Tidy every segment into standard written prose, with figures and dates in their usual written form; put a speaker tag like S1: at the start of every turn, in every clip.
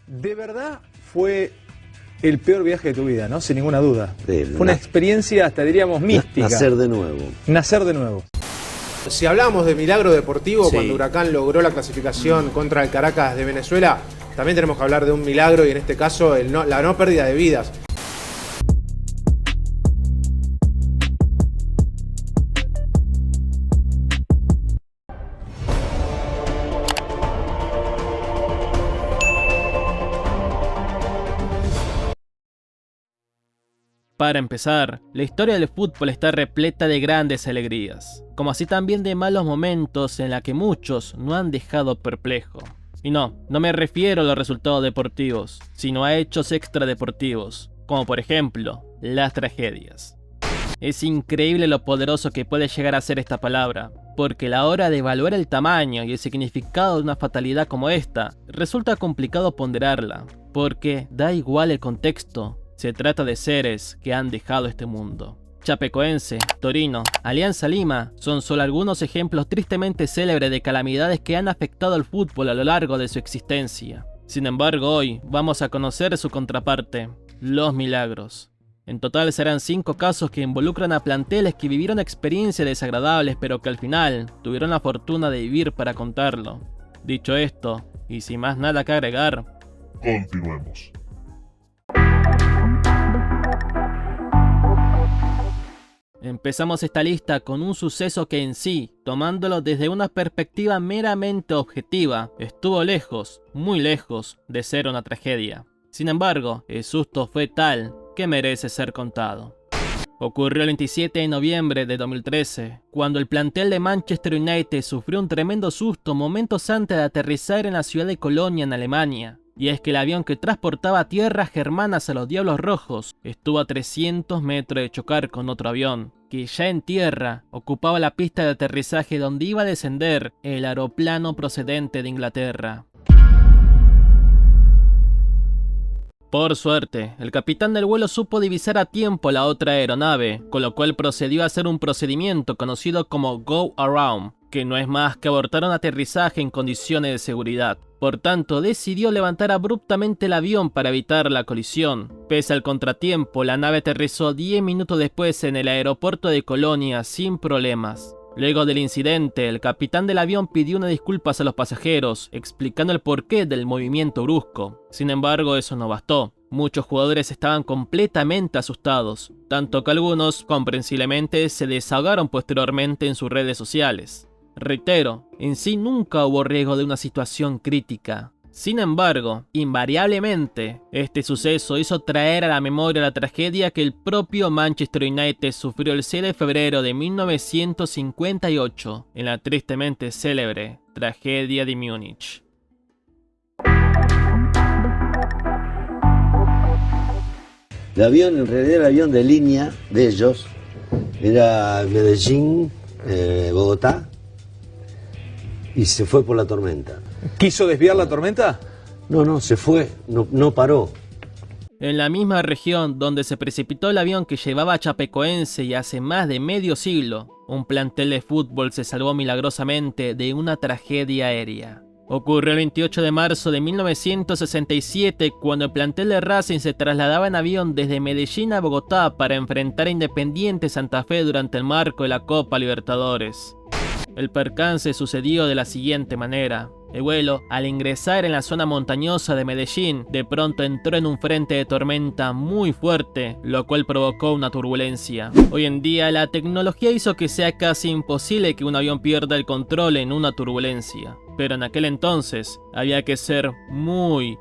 S1: De verdad fue el peor viaje de tu vida, ¿no? Sin ninguna duda.
S2: Sí,
S1: fue una experiencia, hasta diríamos, mística.
S2: Nacer de nuevo.
S1: Nacer de nuevo.
S3: Si hablamos de milagro deportivo,
S2: Sí.
S3: cuando Huracán logró la clasificación contra el Caracas de Venezuela, también tenemos que hablar de un milagro y en este caso la no pérdida de vidas.
S4: Para empezar, la historia del fútbol está repleta de grandes alegrías, como así también de malos momentos en la que muchos no han dejado perplejo. Y no me refiero a los resultados deportivos, sino a hechos extradeportivos, como por ejemplo, las tragedias. Es increíble lo poderoso que puede llegar a ser esta palabra, porque a la hora de evaluar el tamaño y el significado de una fatalidad como esta, resulta complicado ponderarla, porque da igual el contexto. Se trata de seres que han dejado este mundo. Chapecoense, Torino, Alianza Lima son solo algunos ejemplos tristemente célebres de calamidades que han afectado al fútbol a lo largo de su existencia. Sin embargo, hoy vamos a conocer su contraparte, los milagros. En total serán 5 casos que involucran a planteles que vivieron experiencias desagradables pero que al final tuvieron la fortuna de vivir para contarlo. Dicho esto, y sin más nada que agregar,
S5: continuemos.
S4: Empezamos esta lista con un suceso que en sí, tomándolo desde una perspectiva meramente objetiva, estuvo lejos, muy lejos, de ser una tragedia. Sin embargo, el susto fue tal que merece ser contado. Ocurrió el 27 de noviembre de 2013, cuando el plantel de Manchester United sufrió un tremendo susto momentos antes de aterrizar en la ciudad de Colonia, en Alemania. Y es que el avión que transportaba tierras germanas a los Diablos Rojos estuvo a 300 metros de chocar con otro avión, que ya en tierra ocupaba la pista de aterrizaje donde iba a descender el aeroplano procedente de Inglaterra. Por suerte, el capitán del vuelo supo divisar a tiempo la otra aeronave, con lo cual procedió a hacer un procedimiento conocido como Go Around, que no es más que abortar un aterrizaje en condiciones de seguridad. Por tanto, decidió levantar abruptamente el avión para evitar la colisión. Pese al contratiempo, la nave aterrizó 10 minutos después en el aeropuerto de Colonia sin problemas. Luego del incidente, el capitán del avión pidió unas disculpas a los pasajeros, explicando el porqué del movimiento brusco. Sin embargo, eso no bastó. Muchos jugadores estaban completamente asustados, tanto que algunos, comprensiblemente, se desahogaron posteriormente en sus redes sociales. Reitero, en sí nunca hubo riesgo de una situación crítica. Sin embargo, invariablemente, este suceso hizo traer a la memoria la tragedia que el propio Manchester United sufrió el 6 de febrero de 1958 en la tristemente célebre tragedia de Múnich.
S2: El avión, en realidad el avión de línea de ellos, era Medellín, Bogotá, y se fue por la tormenta.
S1: ¿Quiso desviar la tormenta?
S2: No, se fue, no paró.
S4: En la misma región donde se precipitó el avión que llevaba a Chapecoense y hace más de medio siglo, un plantel de fútbol se salvó milagrosamente de una tragedia aérea. Ocurrió el 28 de marzo de 1967 cuando el plantel de Racing se trasladaba en avión desde Medellín a Bogotá para enfrentar a Independiente Santa Fe durante el marco de la Copa Libertadores. El percance sucedió de la siguiente manera. El vuelo, al ingresar en la zona montañosa de Medellín, de pronto entró en un frente de tormenta muy fuerte, lo cual provocó una turbulencia. Hoy en día la tecnología hizo que sea casi imposible que un avión pierda el control en una turbulencia. Pero en aquel entonces había que ser muy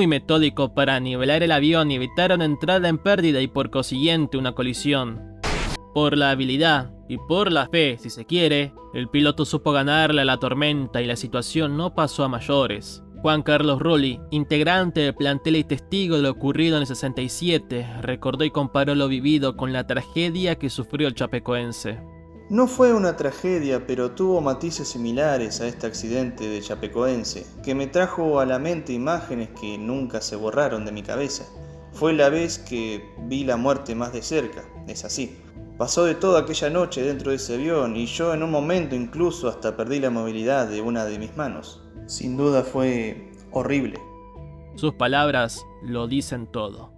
S4: metódico para nivelar el avión y evitar una entrada en pérdida y por consiguiente una colisión. Por la habilidad y por la fe, si se quiere, el piloto supo ganarle a la tormenta y la situación no pasó a mayores. Juan Carlos Rulli, integrante del plantel y testigo de lo ocurrido en el 67, recordó y comparó lo vivido con la tragedia que sufrió el chapecoense.
S6: No fue una tragedia, pero tuvo matices similares a este accidente de Chapecoense, que me trajo a la mente imágenes que nunca se borraron de mi cabeza. Fue la vez que vi la muerte más de cerca, es así. Pasó de todo aquella noche dentro de ese avión y yo en un momento incluso hasta perdí la movilidad de una de mis manos. Sin duda fue horrible.
S4: Sus palabras lo dicen todo.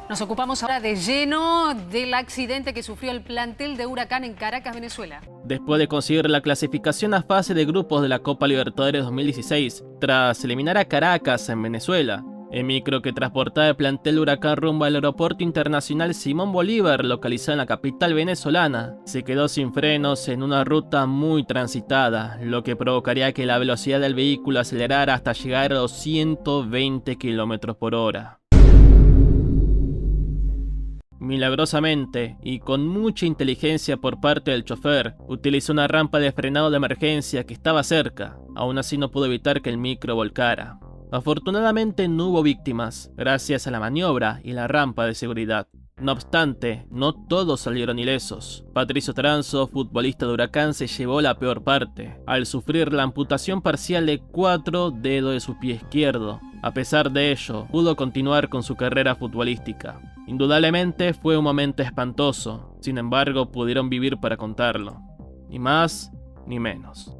S7: Nos ocupamos ahora de lleno del accidente que sufrió el plantel de Huracán en Caracas, Venezuela.
S4: Después de conseguir la clasificación a fase de grupos de la Copa Libertadores 2016, tras eliminar a Caracas en Venezuela, el micro que transportaba el plantel Huracán rumbo al Aeropuerto Internacional Simón Bolívar, localizado en la capital venezolana, se quedó sin frenos en una ruta muy transitada, lo que provocaría que la velocidad del vehículo acelerara hasta llegar a los 120 km por hora. Milagrosamente, y con mucha inteligencia por parte del chofer, utilizó una rampa de frenado de emergencia que estaba cerca. Aún así no pudo evitar que el micro volcara. Afortunadamente no hubo víctimas, gracias a la maniobra y la rampa de seguridad. No obstante, no todos salieron ilesos. Patricio Taranzo, futbolista de Huracán, se llevó la peor parte, al sufrir la amputación parcial de 4 dedos de su pie izquierdo. A pesar de ello, pudo continuar con su carrera futbolística. Indudablemente fue un momento espantoso, sin embargo pudieron vivir para contarlo. Ni más, ni menos.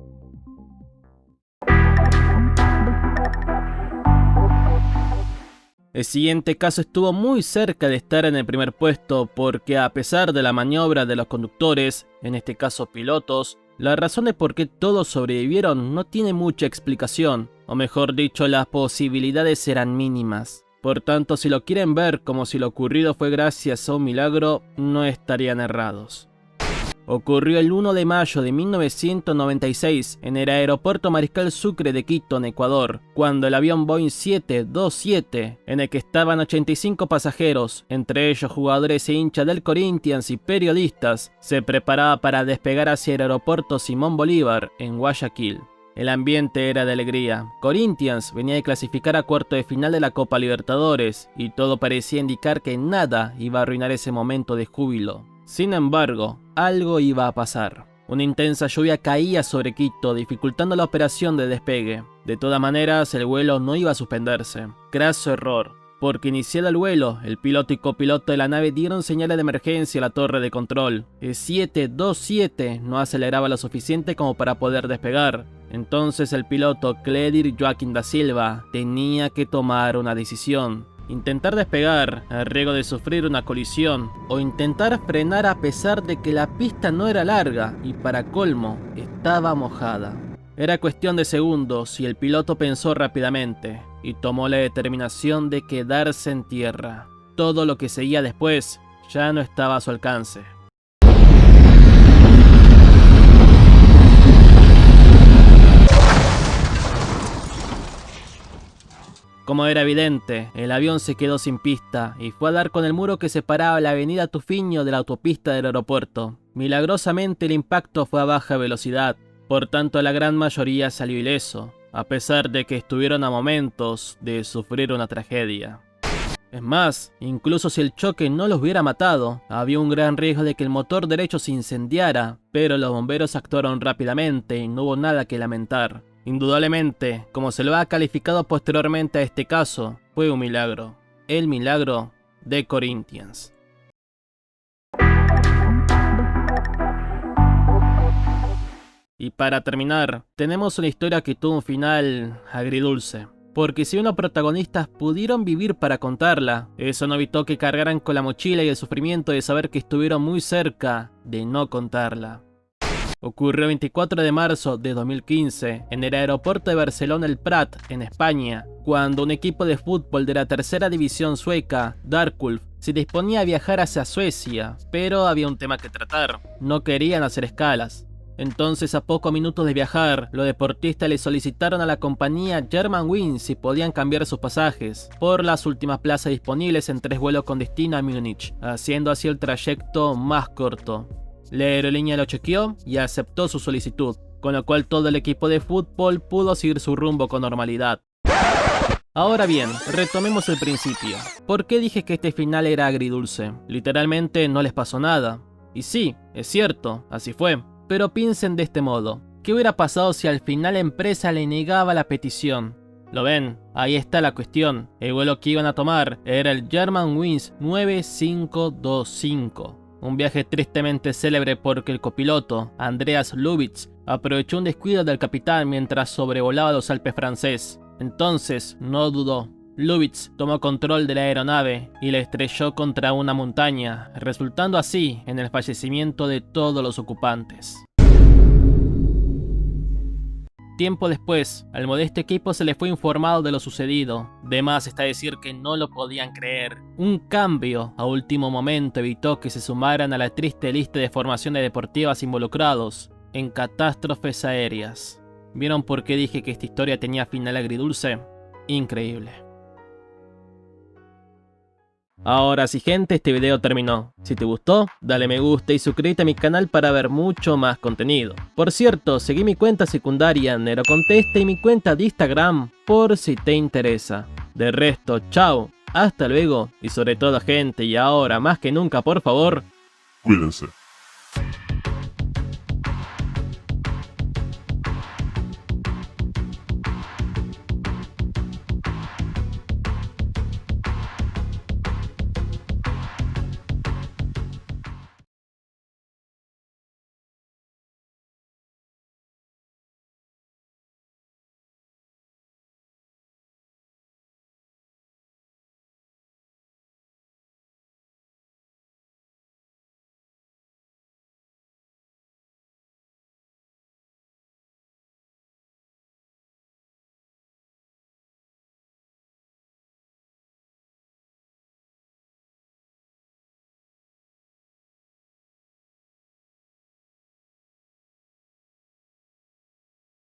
S4: El siguiente caso estuvo muy cerca de estar en el primer puesto porque a pesar de la maniobra de los conductores, en este caso pilotos, la razón de por qué todos sobrevivieron no tiene mucha explicación, o mejor dicho, las posibilidades eran mínimas. Por tanto, si lo quieren ver como si lo ocurrido fue gracias a un milagro, no estarían errados. Ocurrió el 1 de mayo de 1996 en el aeropuerto Mariscal Sucre de Quito, en Ecuador, cuando el avión Boeing 727, en el que estaban 85 pasajeros, entre ellos jugadores e hinchas del Corinthians y periodistas, se preparaba para despegar hacia el aeropuerto Simón Bolívar, en Guayaquil. El ambiente era de alegría. Corinthians venía de clasificar a cuarto de final de la Copa Libertadores, y todo parecía indicar que nada iba a arruinar ese momento de júbilo. Sin embargo, algo iba a pasar. Una intensa lluvia caía sobre Quito, dificultando la operación de despegue. De todas maneras, el vuelo no iba a suspenderse. Craso error, porque iniciado el vuelo, el piloto y copiloto de la nave dieron señales de emergencia a la torre de control. El 727 no aceleraba lo suficiente como para poder despegar. Entonces el piloto Cledir Joaquín da Silva tenía que tomar una decisión. Intentar despegar a riesgo de sufrir una colisión, o intentar frenar a pesar de que la pista no era larga y para colmo estaba mojada. Era cuestión de segundos y el piloto pensó rápidamente y tomó la determinación de quedarse en tierra. Todo lo que seguía después ya no estaba a su alcance. Como era evidente, el avión se quedó sin pista y fue a dar con el muro que separaba la avenida Tufiño de la autopista del aeropuerto. Milagrosamente el impacto fue a baja velocidad, por tanto la gran mayoría salió ileso, a pesar de que estuvieron a momentos de sufrir una tragedia. Es más, incluso si el choque no los hubiera matado, había un gran riesgo de que el motor derecho se incendiara, pero los bomberos actuaron rápidamente y no hubo nada que lamentar. Indudablemente, como se lo ha calificado posteriormente a este caso, fue un milagro. El milagro de Corinthians. Y para terminar, tenemos una historia que tuvo un final agridulce. Porque si unos protagonistas pudieron vivir para contarla, eso no evitó que cargaran con la mochila y el sufrimiento de saber que estuvieron muy cerca de no contarla. Ocurrió el 24 de marzo de 2015 en el aeropuerto de Barcelona El Prat, en España, cuando un equipo de fútbol de la tercera división sueca, Darkulf, se disponía a viajar hacia Suecia, pero había un tema que tratar: no querían hacer escalas. Entonces, a pocos minutos de viajar, los deportistas le solicitaron a la compañía Germanwings si podían cambiar sus pasajes por las últimas plazas disponibles en 3 vuelos con destino a Múnich, haciendo así el trayecto más corto. La aerolínea lo chequeó y aceptó su solicitud, con lo cual todo el equipo de fútbol pudo seguir su rumbo con normalidad. Ahora bien, retomemos el principio. ¿Por qué dije que este final era agridulce? Literalmente no les pasó nada. Y sí, es cierto, así fue. Pero piensen de este modo: ¿qué hubiera pasado si al final la empresa le negaba la petición? ¿Lo ven? Ahí está la cuestión. El vuelo que iban a tomar era el Germanwings 9525. Un viaje tristemente célebre porque el copiloto, Andreas Lubitz, Aprovechó un descuido del capitán mientras sobrevolaba los Alpes francés. Entonces, no dudó. Lubitz tomó control de la aeronave y la estrelló contra una montaña, resultando así en el fallecimiento de todos los ocupantes. Tiempo después, al modesto equipo se le fue informado de lo sucedido. De más está decir que no lo podían creer. Un cambio a último momento evitó que se sumaran a la triste lista de formaciones deportivas involucrados en catástrofes aéreas. ¿Vieron por qué dije que esta historia tenía final agridulce? Increíble. Ahora sí, gente, este video terminó. Si te gustó, dale me gusta y suscríbete a mi canal para ver mucho más contenido. Por cierto, seguí mi cuenta secundaria NeroContesta y mi cuenta de Instagram por si te interesa. De resto, chao, hasta luego y sobre todo, gente, y ahora más que nunca, por favor,
S5: Cuídense.